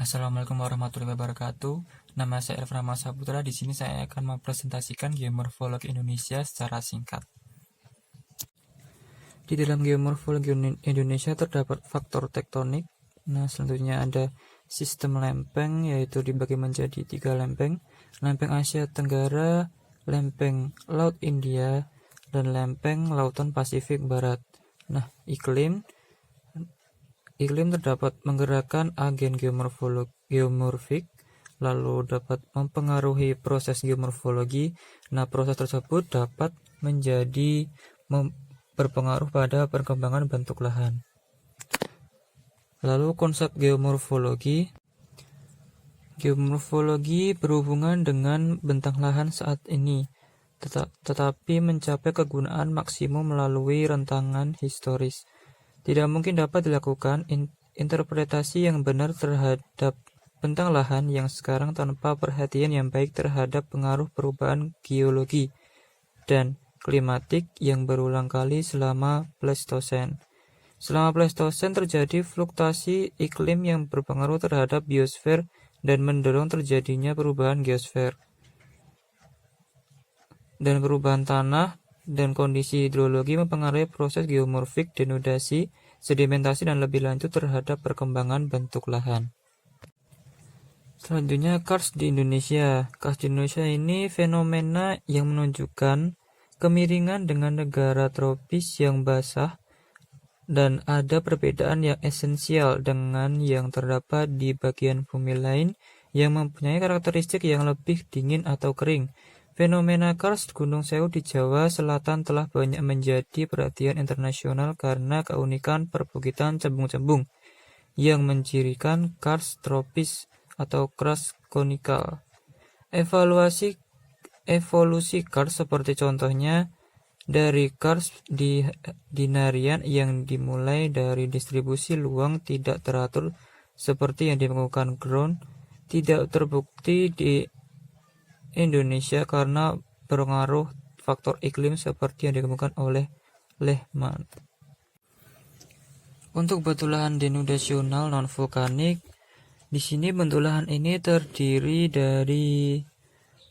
Assalamualaikum warahmatullahi wabarakatuh. Nama saya Elframa Saputra. Di sini saya akan mempresentasikan geomorfologi Indonesia secara singkat. Di dalam geomorfologi Indonesia terdapat faktor tektonik. Selanjutnya ada sistem lempeng, yaitu dibagi menjadi 3 lempeng. Lempeng Asia Tenggara, lempeng Laut India, dan lempeng Lautan Pasifik Barat. Iklim terdapat menggerakkan agen geomorfik, lalu dapat mempengaruhi proses geomorfologi. Proses tersebut dapat berpengaruh pada perkembangan bentuk lahan. Lalu konsep geomorfologi berhubungan dengan bentang lahan saat ini, tetapi mencapai kegunaan maksimum melalui rentangan historis. Tidak mungkin dapat dilakukan interpretasi yang benar terhadap bentang lahan yang sekarang tanpa perhatian yang baik terhadap pengaruh perubahan geologi dan klimatik yang berulang kali selama Pleistosen. Selama Pleistosen terjadi fluktuasi iklim yang berpengaruh terhadap biosfer dan mendorong terjadinya perubahan geosfer dan perubahan tanah, dan kondisi hidrologi mempengaruhi proses geomorfik, denudasi, sedimentasi, dan lebih lanjut terhadap perkembangan bentuk lahan. Selanjutnya, karst di Indonesia. Karst di Indonesia ini fenomena yang menunjukkan kemiringan dengan negara tropis yang basah, dan ada perbedaan yang esensial dengan yang terdapat di bagian bumi lain yang mempunyai karakteristik yang lebih dingin atau kering. Fenomena karst Gunung Sewu di Jawa Selatan telah banyak menjadi perhatian internasional karena keunikan perbukitan cembung-cembung yang mencirikan karst tropis atau karst konikal. Evolusi karst seperti contohnya dari karst dinarian yang dimulai dari distribusi luang tidak teratur seperti yang dilakukan Ground, tidak terbukti di Indonesia karena pengaruh faktor iklim seperti yang dikemukakan oleh Lehman. Untuk bentuk lahan denudasional non-vulkanik, di sini bentuk lahan ini terdiri dari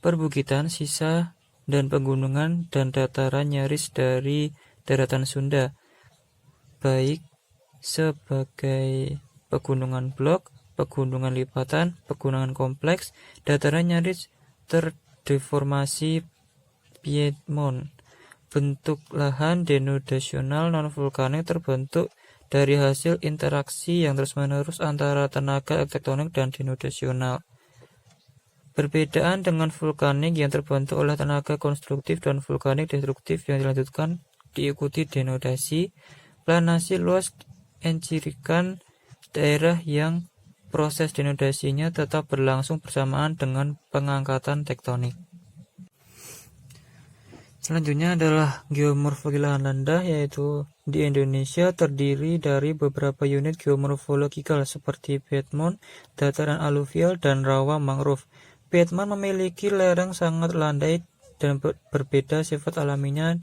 perbukitan, sisa, dan pegunungan dan dataran nyaris dari daratan Sunda, baik sebagai pegunungan blok, pegunungan lipatan, pegunungan kompleks, dataran nyaris terdeformasi Piedmont. Bentuk lahan denudasional non-vulkanik terbentuk dari hasil interaksi yang terus-menerus antara tenaga tektonik dan denudasional. Berbedaan dengan vulkanik yang terbentuk oleh tenaga konstruktif dan vulkanik destruktif yang dilanjutkan diikuti denudasi, planasi luas encirikan daerah yang proses denudasinya tetap berlangsung bersamaan dengan pengangkatan tektonik. Selanjutnya adalah geomorfologi lahan rendah, yaitu di Indonesia terdiri dari beberapa unit geomorfologikal seperti Piedmont, dataran aluvial, dan rawa mangrove. Piedmont memiliki lereng sangat landai dan berbeda sifat alaminya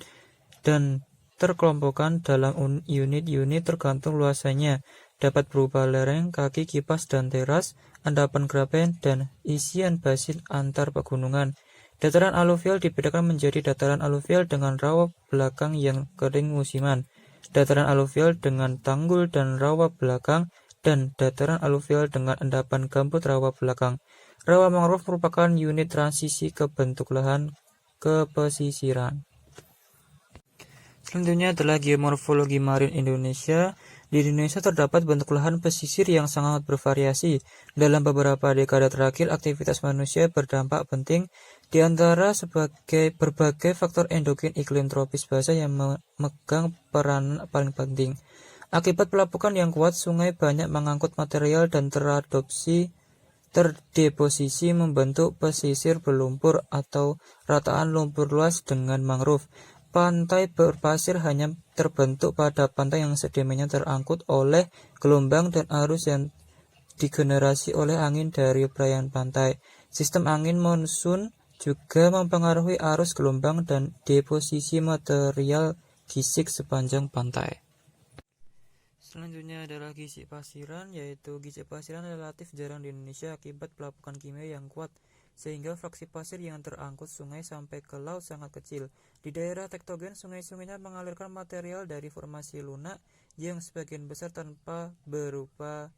dan terkelompokkan dalam unit-unit tergantung luasannya. Dapat berupa lereng, kaki kipas dan teras, endapan graben, dan isian basin antar pegunungan. Dataran aluvial dibedakan menjadi dataran aluvial dengan rawa belakang yang kering musiman, dataran aluvial dengan tanggul dan rawa belakang, dan dataran aluvial dengan endapan gambut rawa belakang. Rawa mangrove merupakan unit transisi ke bentuk lahan ke pesisiran. Selanjutnya adalah geomorfologi marin Indonesia. Di Indonesia terdapat bentuk lahan pesisir yang sangat bervariasi. Dalam beberapa dekade terakhir, aktivitas manusia berdampak penting, di antara berbagai faktor endogen iklim tropis basah yang memegang peran paling penting. Akibat pelapukan yang kuat, sungai banyak mengangkut material dan terdeposisi membentuk pesisir berlumpur atau rataan lumpur luas dengan mangrove. Pantai berpasir hanya terbentuk pada pantai yang sedimennya terangkut oleh gelombang dan arus yang digenerasi oleh angin dari perairan pantai. Sistem angin monsun juga mempengaruhi arus gelombang dan deposisi material gisik sepanjang pantai. Selanjutnya adalah gisik pasiran, yaitu gisik pasiran relatif jarang di Indonesia akibat pelapukan kimia yang kuat, sehingga fraksi pasir yang terangkut sungai sampai ke laut sangat kecil. Di daerah tektogen, sungai-sungainya mengalirkan material dari formasi lunak yang sebagian besar tanpa berupa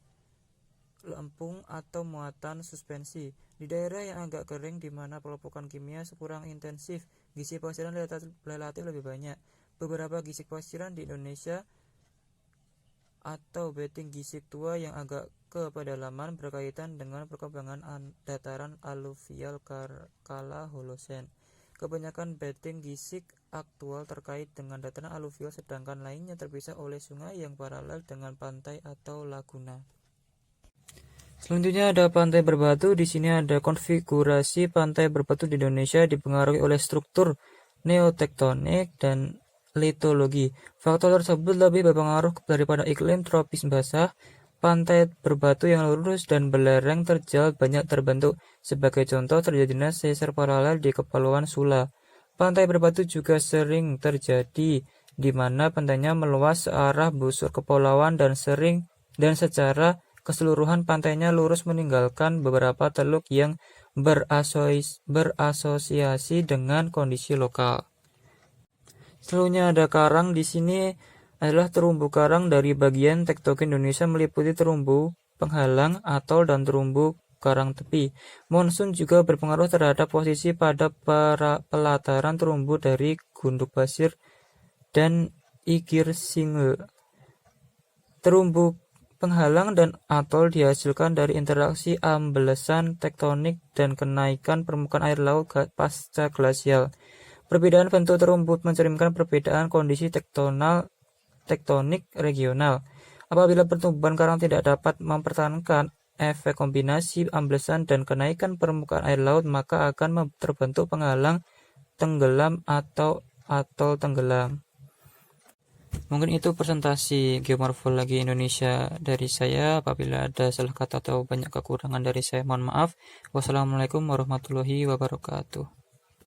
lempung atau muatan suspensi. Di daerah yang agak kering di mana pelepukan kimia kurang intensif, gisik pasiran relatif lebih banyak. Beberapa gisik pasiran di Indonesia atau bedding gisik tua yang agak ke pedalaman berkaitan dengan perkembangan dataran aluvial kala Holosen. Kebanyakan bedding gisik aktual terkait dengan dataran aluvial, sedangkan lainnya terpisah oleh sungai yang paralel dengan pantai atau laguna. Selanjutnya ada pantai berbatu. Di sini ada konfigurasi pantai berbatu di Indonesia dipengaruhi oleh struktur neotektonik dan litologi. Faktor tersebut lebih berpengaruh daripada iklim tropis basah. Pantai berbatu yang lurus dan belereng terjal banyak terbentuk. Sebagai contoh, terjadinya sesar paralel di Kepulauan Sula. Pantai berbatu juga sering terjadi di mana pantainya meluas searah busur kepulauan dan secara keseluruhan pantainya lurus meninggalkan beberapa teluk yang berasosiasi dengan kondisi lokal. Selanjutnya ada karang. Di sini adalah terumbu karang dari bagian tektogen Indonesia meliputi terumbu penghalang, atol, dan terumbu karang tepi. Monsun juga berpengaruh terhadap posisi pada pelataran terumbu dari Gunduk Pasir dan Igir Single. Terumbu penghalang dan atol dihasilkan dari interaksi amblesan tektonik dan kenaikan permukaan air laut pasca glasial. Perbedaan bentuk terumbu mencerminkan perbedaan kondisi tektonik regional. Apabila pertumbuhan karang tidak dapat mempertahankan efek kombinasi amblesan dan kenaikan permukaan air laut, maka akan terbentuk penghalang tenggelam atau atol tenggelam. Mungkin itu presentasi geomorfologi Indonesia dari saya. Apabila ada salah kata atau banyak kekurangan dari saya, mohon maaf. Wassalamualaikum warahmatullahi wabarakatuh.